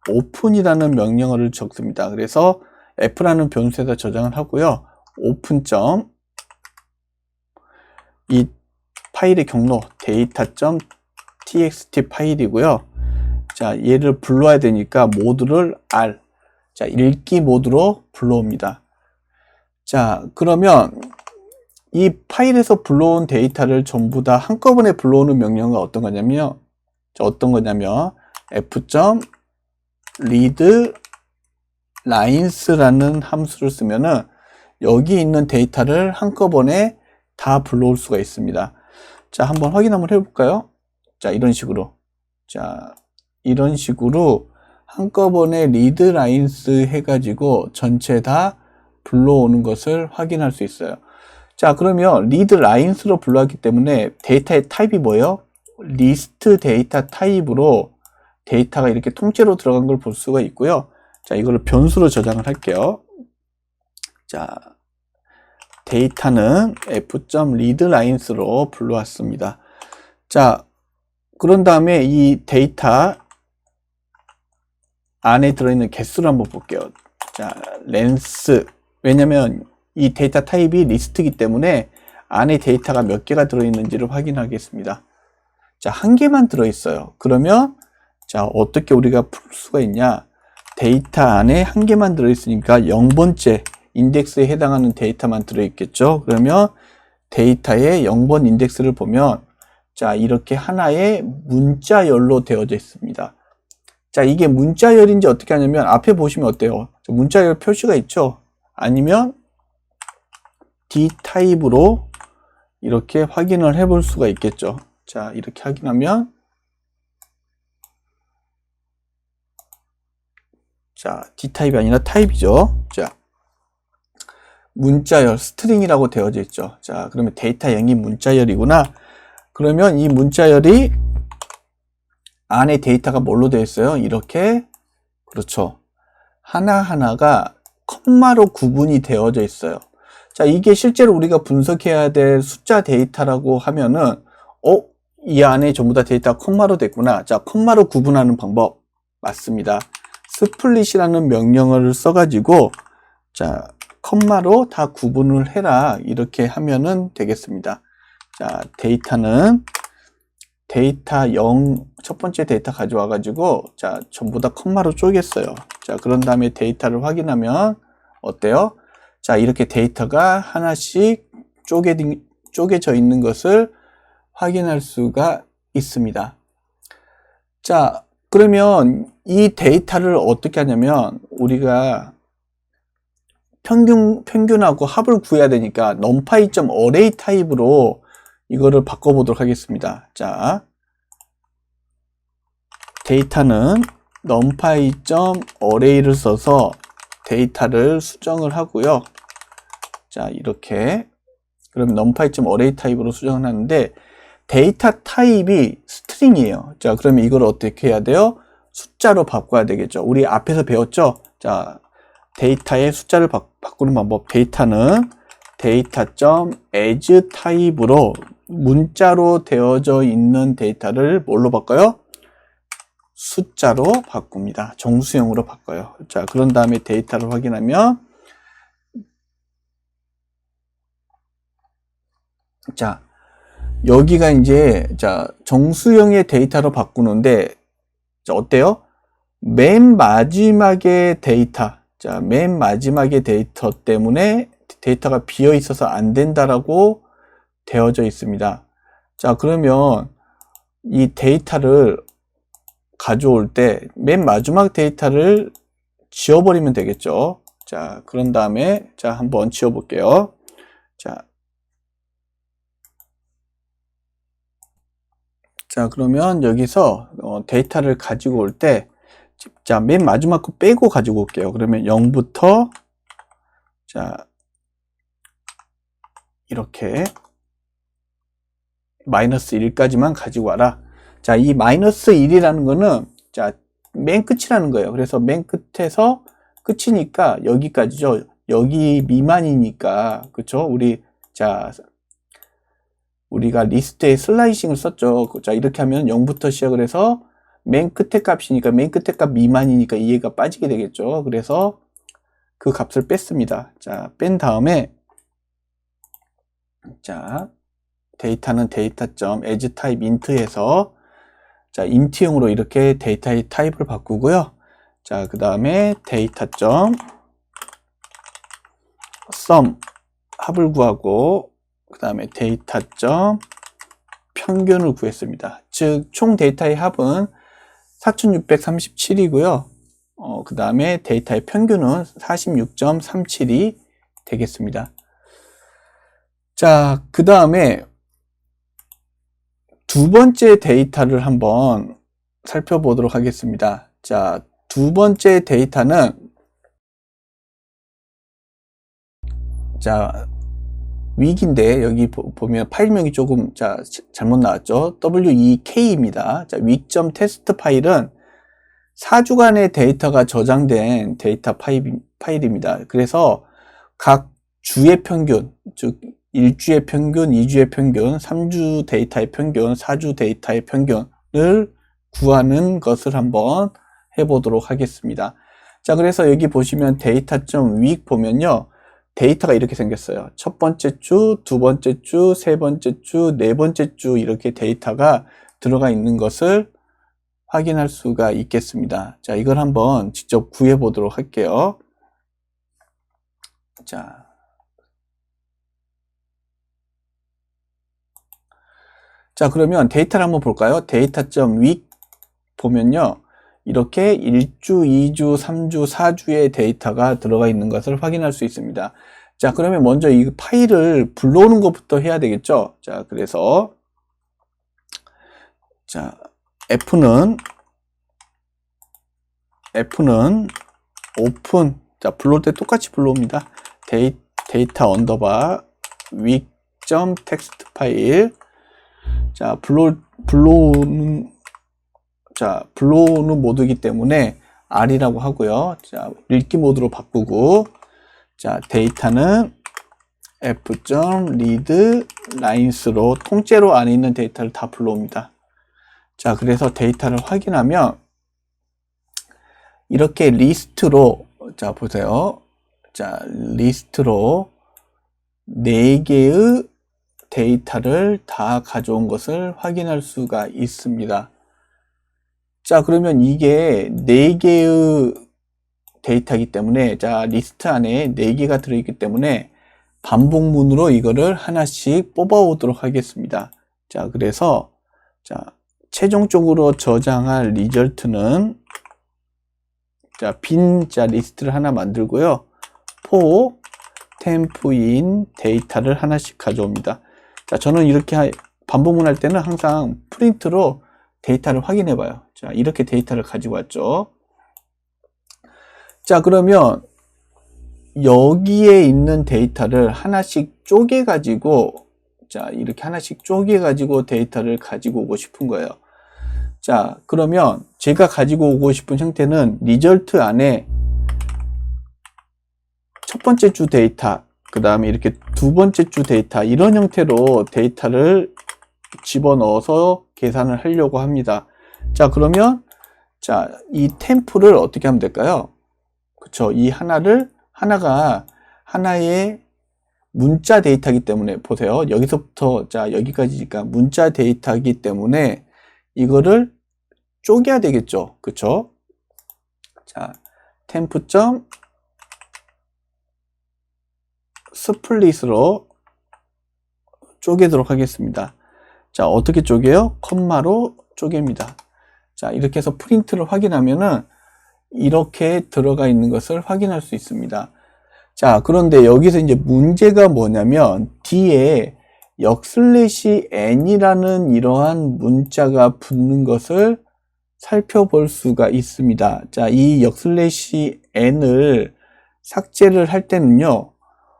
open이라는 명령어를 적습니다. 그래서 f라는 변수에다 저장을 하고요. open. 이 파일의 경로 data.txt 파일이고요. 자, 얘를 불러야 되니까 모드를 R. 자, 읽기 모드로 불러옵니다. 자, 그러면 이 파일에서 불러온 데이터를 전부 다 한꺼번에 불러오는 명령어가 어떤 거냐면 f.readlines라는 함수를 쓰면은 여기 있는 데이터를 한꺼번에 다 불러올 수가 있습니다. 자, 한번 확인 한번 해볼까요? 자, 이런 식으로. 자, 이런 식으로 한꺼번에 readlines 해가지고 전체 다 불러오는 것을 확인할 수 있어요. 자, 그러면 readlines로 불러왔기 때문에 데이터의 타입이 뭐예요? 리스트 데이터 타입으로 데이터가 이렇게 통째로 들어간 걸 볼 수가 있고요. 자, 이거를 변수로 저장을 할게요. 자, 데이터는 f.readlines로 불러왔습니다. 자, 그런 다음에 이 데이터 안에 들어있는 개수를 한번 볼게요. 자, length. 왜냐면 이 데이터 타입이 리스트이기 때문에 안에 데이터가 몇 개가 들어있는지를 확인하겠습니다. 자, 한 개만 들어있어요. 그러면 자, 어떻게 우리가 풀 수가 있냐? 데이터 안에 한 개만 들어있으니까 0번째 인덱스에 해당하는 데이터만 들어있겠죠. 그러면 데이터의 0번 인덱스를 보면 자, 이렇게 하나의 문자열로 되어져 있습니다. 자, 이게 문자열인지 어떻게 하냐면 앞에 보시면 어때요? 문자열 표시가 있죠. 아니면 d타입으로 이렇게 확인을 해 볼 수가 있겠죠. 자, 이렇게 확인하면 자, d타입이 아니라 타입이죠. 자, 문자열, 스트링이라고 되어져 있죠. 자, 그러면 데이터 0이 문자열이구나. 그러면 이 문자열이 안에 데이터가 뭘로 되어 있어요? 이렇게, 그렇죠. 하나하나가 컴마로 구분이 되어져 있어요. 자, 이게 실제로 우리가 분석해야 될 숫자 데이터라고 하면은, 이 안에 전부 다 데이터가 컴마로 됐구나. 자, 컴마로 구분하는 방법. 맞습니다. 스플릿이라는 명령어를 써가지고, 자, 컴마로 다 구분을 해라. 이렇게 하면은 되겠습니다. 자, 데이터는 데이터 0, 첫 번째 데이터 가져와가지고, 자, 전부 다 컴마로 쪼갰어요. 자, 그런 다음에 데이터를 확인하면, 어때요? 자, 이렇게 데이터가 하나씩 쪼개져 있는 것을 확인할 수가 있습니다. 자, 그러면 이 데이터를 어떻게 하냐면, 우리가 평균하고 합을 구해야 되니까 numpy.array 타입으로 이거를 바꿔보도록 하겠습니다. 자, 데이터는 numpy.array를 써서 데이터를 수정을 하고요. 자, 이렇게. 그럼 numpy.array 타입으로 수정을 하는데 데이터 타입이 스트링이에요. 자, 그러면 이걸 어떻게 해야 돼요? 숫자로 바꿔야 되겠죠. 우리 앞에서 배웠죠? 자, 데이터의 숫자를 바꾸는 방법. 데이터는 data.as 타입으로 문자로 되어져 있는 데이터를 뭘로 바꿔요? 숫자로 바꿉니다. 정수형으로 바꿔요. 자, 그런 다음에 데이터를 확인하면 자, 여기가 이제 자, 정수형의 데이터로 바꾸는데 자, 어때요? 맨 마지막에 데이터. 자, 맨 마지막의 데이터 때문에 데이터가 비어 있어서 안 된다라고 되어져 있습니다. 자, 그러면 이 데이터를 가져올 때 맨 마지막 데이터를 지워버리면 되겠죠. 자, 그런 다음에 자, 한번 지워볼게요. 자, 그러면 여기서 데이터를 가지고 올 때 자, 맨 마지막 거 빼고 가지고 올게요. 그러면 0부터 자, 이렇게 마이너스 1까지만 가지고 와라. 자, 이 마이너스 1이라는 거는 자, 맨 끝이라는 거예요. 그래서 맨 끝에서 끝이니까 여기까지죠. 여기 미만이니까 그쵸? 우리 자, 우리가 리스트에 슬라이싱을 썼죠. 자, 이렇게 하면 0부터 시작을 해서 맨 끝에 값이니까 맨 끝에 값 미만이니까 얘가 빠지게 되겠죠. 그래서 그 값을 뺐습니다. 자, 뺀 다음에 자, 데이터는 data.asTypeInt에서 자, int형으로 이렇게 데이터의 타입을 바꾸고요. 자, 그 다음에 data.sum 합을 구하고 그 다음에 data. 평균을 구했습니다. 즉, 총 데이터의 합은 4637이고요. 그 다음에 데이터의 평균은 46.37이 되겠습니다. 자, 그 다음에 두 번째 데이터를 한번 살펴보도록 하겠습니다. 자, 두 번째 데이터는 자, 윅인데 여기 보면 파일명이 조금 잘못 나왔죠. WEK입니다. 자, week.txt 파일은 4주간의 데이터가 저장된 데이터 파일입니다. 그래서 각 주의 평균, 즉 1주의 평균, 2주의 평균, 3주 데이터의 평균, 4주 데이터의 평균을 구하는 것을 한번 해보도록 하겠습니다. 자, 그래서 여기 보시면 data.week 보면요. 데이터가 이렇게 생겼어요. 첫 번째 주, 두 번째 주, 세 번째 주, 네 번째 주 이렇게 데이터가 들어가 있는 것을 확인할 수가 있겠습니다. 자, 이걸 한번 직접 구해 보도록 할게요. 자, 그러면 데이터를 한번 볼까요? data.week 보면요. 이렇게 1주, 2주, 3주, 4주의 데이터가 들어가 있는 것을 확인할 수 있습니다. 자, 그러면 먼저 이 파일을 불러오는 것부터 해야 되겠죠? 자, 그래서 자, F는 오픈. 자, 불러올 때 똑같이 불러옵니다. 데이터 언더바 week.txt 파일. 자, 불러오는 모드이기 때문에 R이라고 하고요. 자, 읽기 모드로 바꾸고, 자, 데이터는 f.readlines로 통째로 안에 있는 데이터를 다 불러옵니다. 자, 그래서 데이터를 확인하면 이렇게 리스트로, 자, 보세요. 자, 리스트로 4개의 데이터를 다 가져온 것을 확인할 수가 있습니다. 자, 그러면 이게 4개의 데이터이기 때문에, 자, 리스트 안에 4개가 들어있기 때문에 반복문으로 이거를 하나씩 뽑아오도록 하겠습니다. 자, 그래서, 자, 최종적으로 저장할 리절트는, 자, 빈, 리스트를 하나 만들고요. for temp in 데이터를 하나씩 가져옵니다. 자, 저는 이렇게 반복문 할 때는 항상 프린트로 데이터를 확인해 봐요. 자, 이렇게 데이터를 가지고 왔죠. 자, 그러면 여기에 있는 데이터를 하나씩 쪼개 가지고, 자, 이렇게 하나씩 쪼개 가지고 데이터를 가지고 오고 싶은 거예요. 자, 그러면 제가 가지고 오고 싶은 형태는 리절트 안에 첫 번째 주 데이터, 그 다음에 이렇게 두 번째 주 데이터, 이런 형태로 데이터를 집어넣어서 계산을 하려고 합니다. 자, 그러면, 자, 이 템프를 어떻게 하면 될까요? 그쵸. 이 하나가 하나의 문자 데이터이기 때문에, 보세요. 여기서부터, 자, 여기까지니까 문자 데이터이기 때문에 이거를 쪼개야 되겠죠. 그쵸. 자, 템프.split으로 쪼개도록 하겠습니다. 자, 어떻게 쪼개요? 컴마로 쪼갭니다. 자, 이렇게 해서 프린트를 확인하면은 이렇게 들어가 있는 것을 확인할 수 있습니다. 자, 그런데 여기서 이제 문제가 뭐냐면 뒤에 역/n이라는 이러한 문자가 붙는 것을 살펴볼 수가 있습니다. 자, 이 역/n을 삭제를 할 때는요,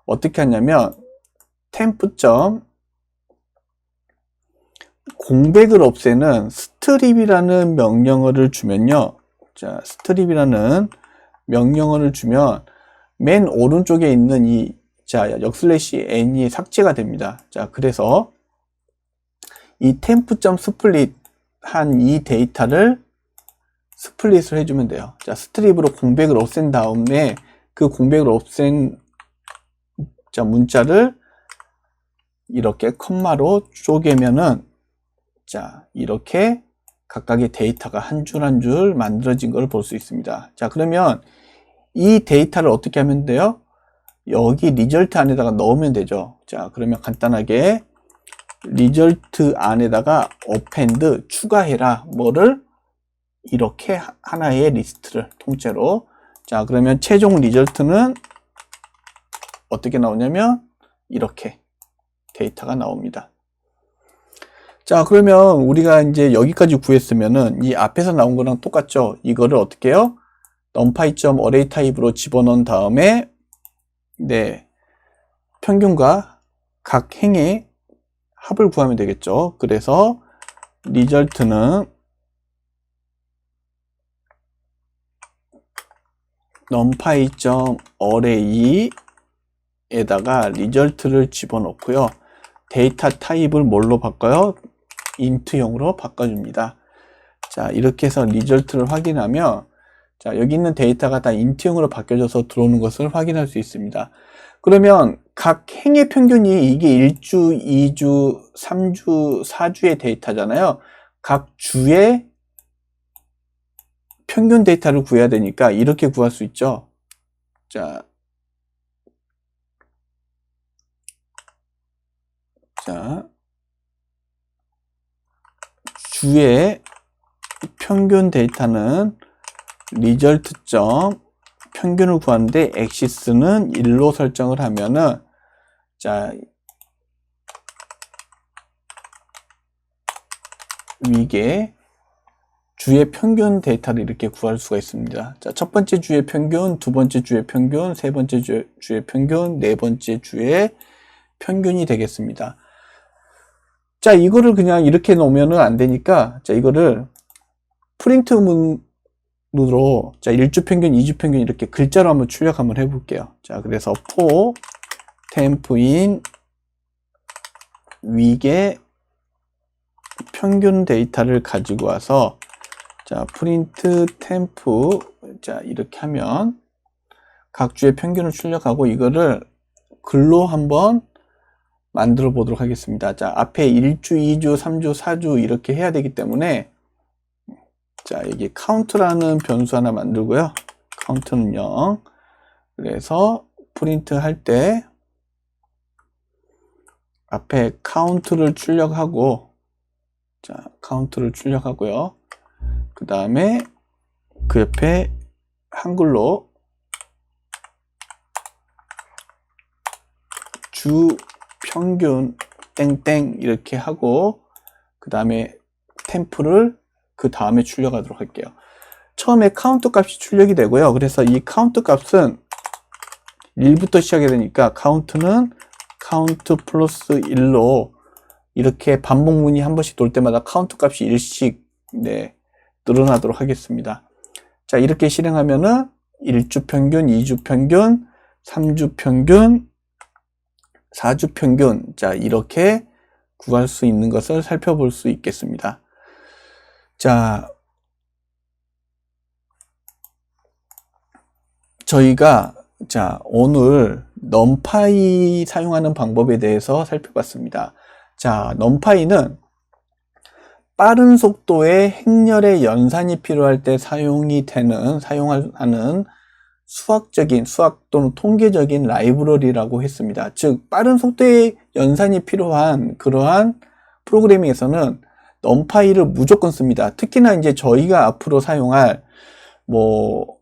어떻게 하냐면 temp. 공백을 없애는 strip이라는 명령어를 주면요. 자, strip이라는 명령어를 주면 맨 오른쪽에 있는 이, 자, 역/n이 삭제가 됩니다. 자, 그래서 이 temp.split 한 이 데이터를 스플릿을 해주면 돼요. 자, 스트립으로 공백을 없앤 다음에 그 공백을 없앤 자, 문자를 이렇게 컴마로 쪼개면은 자, 이렇게 각각의 데이터가 한 줄 한 줄 만들어진 걸 볼 수 있습니다. 자, 그러면 이 데이터를 어떻게 하면 돼요? 여기 리절트 안에다가 넣으면 되죠. 자, 그러면 간단하게 리절트 안에다가 append 추가해라. 뭐를? 이렇게 하나의 리스트를 통째로. 자, 그러면 최종 리절트는 어떻게 나오냐면 이렇게 데이터가 나옵니다. 자, 그러면 우리가 이제 여기까지 구했으면은 이 앞에서 나온 거랑 똑같죠. 이거를 어떻게 해요? numpy.array 타입으로 집어넣은 다음에 네, 평균과 각 행의 합을 구하면 되겠죠. 그래서 리절트는 numpy.array에다가 리절트를 집어넣고요. 데이터 타입을 뭘로 바꿔요? int형으로 바꿔줍니다. 자, 이렇게 해서 리절트를 확인하면 자, 여기 있는 데이터가 다 int형으로 바뀌어져서 들어오는 것을 확인할 수 있습니다. 그러면 각 행의 평균이 이게 1주, 2주, 3주, 4주의 데이터잖아요. 각 주의 평균 데이터를 구해야 되니까 이렇게 구할 수 있죠. 자, 주의 평균 데이터는 result. 평균을 구하는데 axis는 1로 설정을 하면은 자, 위에 주의 평균 데이터를 이렇게 구할 수가 있습니다. 자, 첫 번째 주의 평균, 두 번째 주의 평균, 세 번째 주의 평균, 네 번째 주의 평균이 되겠습니다. 자, 이거를 그냥 이렇게 놓으면은 안 되니까 자, 이거를 프린트 문으로 자, 1주 평균, 2주 평균 이렇게 글자로 한번 출력 한번 해볼게요. 자, 그래서 for temp in 위계 평균 데이터를 가지고 와서 자, 프린트 템프 자, 이렇게 하면 각 주의 평균을 출력하고 이거를 글로 한번 만들어 보도록 하겠습니다. 자, 앞에 1주, 2주, 3주, 4주 이렇게 해야 되기 때문에 자, 여기 count라는 변수 하나 만들고요. count는 0. 그래서 프린트 할 때 앞에 count를 출력하고 자, count를 출력하고요. 그 다음에 그 옆에 한글로 주 평균 땡땡 이렇게 하고 그 다음에 템프를 그 다음에 출력하도록 할게요. 처음에 카운트 값이 출력이 되고요. 그래서 이 카운트 값은 1부터 시작이 되니까 카운트는 카운트 플러스 1로 이렇게 반복문이 한 번씩 돌 때마다 카운트 값이 1씩 네, 늘어나도록 하겠습니다. 자, 이렇게 실행하면은 1주 평균, 2주 평균, 3주 평균, 4주 평균 자, 이렇게 구할 수 있는 것을 살펴볼 수 있겠습니다. 자, 저희가 자, 오늘 numpy 사용하는 방법에 대해서 살펴봤습니다. 자, numpy는 빠른 속도의 행렬의 연산이 필요할 때 사용하는 수학 또는 통계적인 라이브러리라고 했습니다. 즉, 빠른 속도의 연산이 필요한 그러한 프로그래밍에서는 numpy를 무조건 씁니다. 특히나 이제 저희가 앞으로 사용할 뭐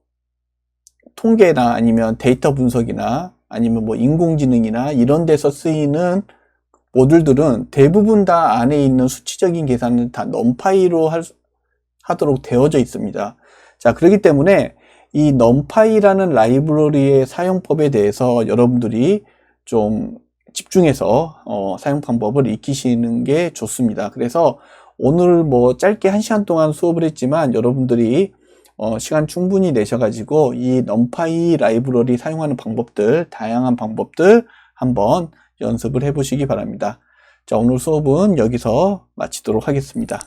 통계나 아니면 데이터 분석이나 아니면 뭐 인공지능이나 이런 데서 쓰이는 모듈들은 대부분 다 안에 있는 수치적인 계산은 다 numpy로 하도록 되어져 있습니다. 자, 그렇기 때문에 이 numpy라는 라이브러리의 사용법에 대해서 여러분들이 좀 집중해서 사용 방법을 익히시는 게 좋습니다. 그래서 오늘 뭐 짧게 1시간 동안 수업을 했지만 여러분들이 시간 충분히 내셔가지고 이 numpy 라이브러리 사용하는 방법들, 다양한 방법들 한번 연습을 해보시기 바랍니다. 자, 오늘 수업은 여기서 마치도록 하겠습니다.